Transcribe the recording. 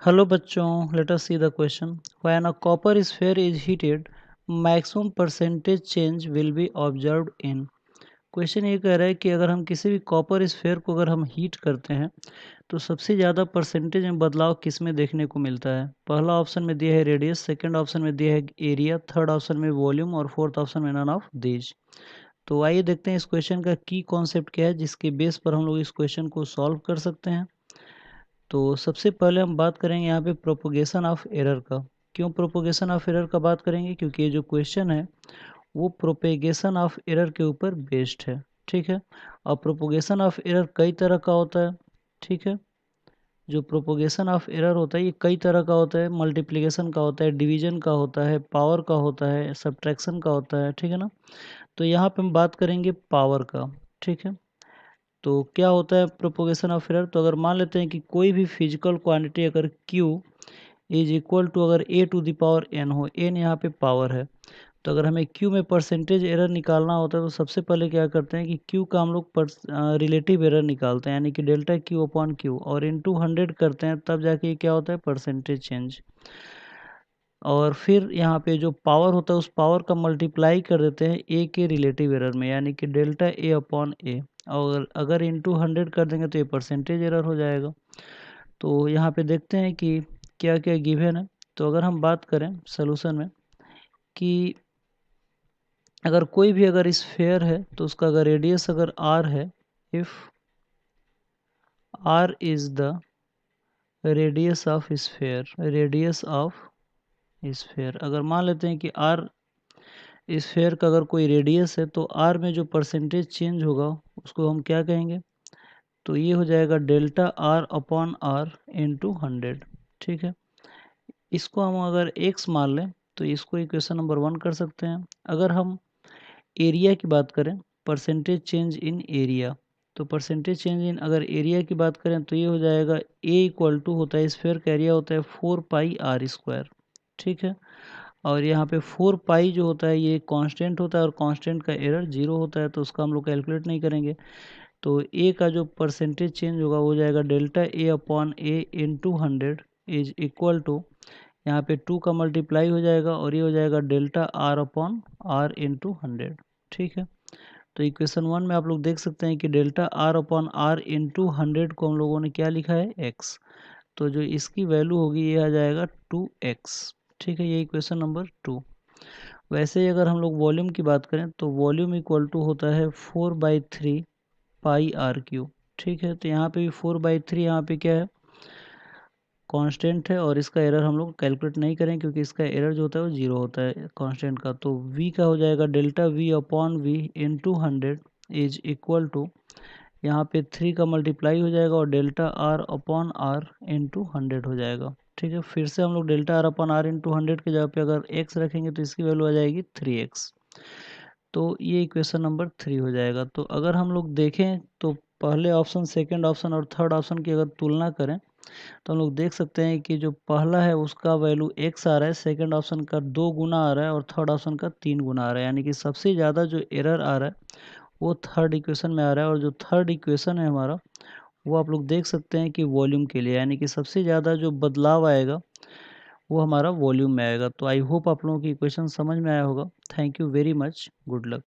Hello बच्चों, let us see the question. When a copper sphere is heated, maximum percentage change will be observed in. Question ये कह रहा है कि अगर हम किसी भी कॉपर स्फेयर को अगर हम हीट करते हैं तो सबसे ज़्यादा परसेंटेज में बदलाव किस में देखने को मिलता है। पहला ऑप्शन में दिया है रेडियस, सेकंड ऑप्शन में दिया है एरिया, थर्ड ऑप्शन में वॉल्यूम और फोर्थ ऑप्शन में नन ऑफ दीज। तो आइए देखते हैं इस क्वेश्चन का की कॉन्सेप्ट क्या है जिसके बेस पर हम लोग इस क्वेश्चन को सॉल्व कर सकते हैं। तो सबसे पहले हम बात करेंगे यहाँ पे प्रोपोगेशन ऑफ एरर का। क्यों प्रोपोगेशन ऑफ एरर का बात करेंगे? क्योंकि ये जो क्वेश्चन है वो प्रोपेगेशन ऑफ एरर के ऊपर बेस्ड है। ठीक है, और प्रोपोगेशन ऑफ एरर कई तरह का होता है। ठीक है, जो प्रोपोगेशन ऑफ एरर होता है ये कई तरह का होता है। मल्टीप्लिकेशन का होता है, डिवीजन का होता है, पावर का होता है, सब्ट्रैक्शन का होता है। ठीक है ना, तो यहाँ पे हम बात करेंगे पावर का। ठीक है, तो क्या होता है प्रोपोगेशन ऑफ एरर? तो अगर मान लेते हैं कि कोई भी फिजिकल क्वांटिटी अगर Q इज इक्वल टू अगर a to the power n हो, n यहाँ पे पावर है, तो अगर हमें Q में परसेंटेज एरर निकालना होता है तो सबसे पहले क्या करते हैं कि Q का हम लोग रिलेटिव एरर निकालते हैं, यानी कि डेल्टा Q अपॉन Q, और इनटू 100 करते हैं, तब जाके क्या होता है परसेंटेज चेंज। और फिर यहाँ पे जो पावर होता है उस पावर का मल्टीप्लाई कर देते हैं ए के रिलेटिव एरर में, यानी कि डेल्टा ए अपॉन ए, और अगर इंटू 100 कर देंगे तो ये परसेंटेज एरर हो जाएगा। तो यहाँ पे देखते हैं कि क्या क्या गिवन है। तो अगर हम बात करें सोल्यूशन में कि अगर कोई भी अगर स्फेयर है तो उसका अगर रेडियस अगर r है, if r is the radius of sphere, radius of sphere, अगर मान लेते हैं कि r स्फेयर का अगर कोई रेडियस है तो r में जो परसेंटेज चेंज होगा उसको हम क्या कहेंगे? तो ये हो जाएगा delta r upon R into 100। ठीक है, इसको हम अगर x मान लें तो इसको इक्वेशन नंबर 1 कर सकते हैं। अगर हम एरिया की बात करें, परसेंटेज चेंज इन एरिया, तो परसेंटेज चेंज इन अगर एरिया की बात करें तो ये हो जाएगा a इक्वल टू होता है स्फेयर का एरिया होता है 4πr²। ठीक है, और यहाँ पे 4 पाई जो होता है ये कांस्टेंट होता है और कांस्टेंट का एरर 0 होता है, तो उसका हम लोग कैलकुलेट नहीं करेंगे। तो ए का जो परसेंटेज चेंज होगा वो हो जाएगा delta A upon A into 100 is equal to, यहाँ पे 2 का मल्टीप्लाई हो जाएगा और ये हो जाएगा delta R upon R into 100। ठीक है, तो इक्वेशन 1 में आप लोग देख सकते हैं कि delta R upon R into 100 को हम लोगों ने क्या लिखा है? एक्स। तो जो इसकी वैल्यू होगी ये आ जाएगा 2x। ठीक है, ये इक्वेशन नंबर 2। वैसे ही अगर हम लोग वॉल्यूम की बात करें तो वॉल्यूम इक्वल टू होता है 4/3 πr³। ठीक है, तो यहाँ पे भी 4/3 यहाँ पे क्या है? कांस्टेंट है, और इसका एरर हम लोग कैलकुलेट नहीं करें क्योंकि इसका एरर जो होता है वो 0 होता है कांस्टेंट का। तो v का हो जाएगा delta v upon V into 100 is equal to, यहाँ पे 3 का मल्टीप्लाई हो जाएगा और delta R upon R into 100 हो जाएगा। ठीक है, फिर से हम लोग delta R upon R into 100 के जगह पे अगर x रखेंगे तो इसकी वैल्यू आ जाएगी 3x। तो ये इक्वेशन नंबर 3 हो जाएगा। तो अगर हम लोग देखें तो पहले ऑप्शन, सेकंड ऑप्शन और थर्ड ऑप्शन की अगर तुलना करें तो हम लोग देख सकते हैं कि जो पहला है उसका वैल्यू x आ रहा है, सेकंड ऑप्शन का 2 गुना आ रहा है और थर्ड ऑप्शन का 3 गुना आ रहा है, यानी कि सबसे ज़्यादा जो एरर आ रहा है वो थर्ड इक्वेशन में आ रहा है। और जो थर्ड इक्वेशन है हमारा वो आप लोग देख सकते हैं कि वॉल्यूम के लिए, यानी कि सबसे ज़्यादा जो बदलाव आएगा वो हमारा वॉल्यूम में आएगा। तो आई होप आप लोगों की इक्वेशन समझ में आया होगा। Thank you very much, good luck.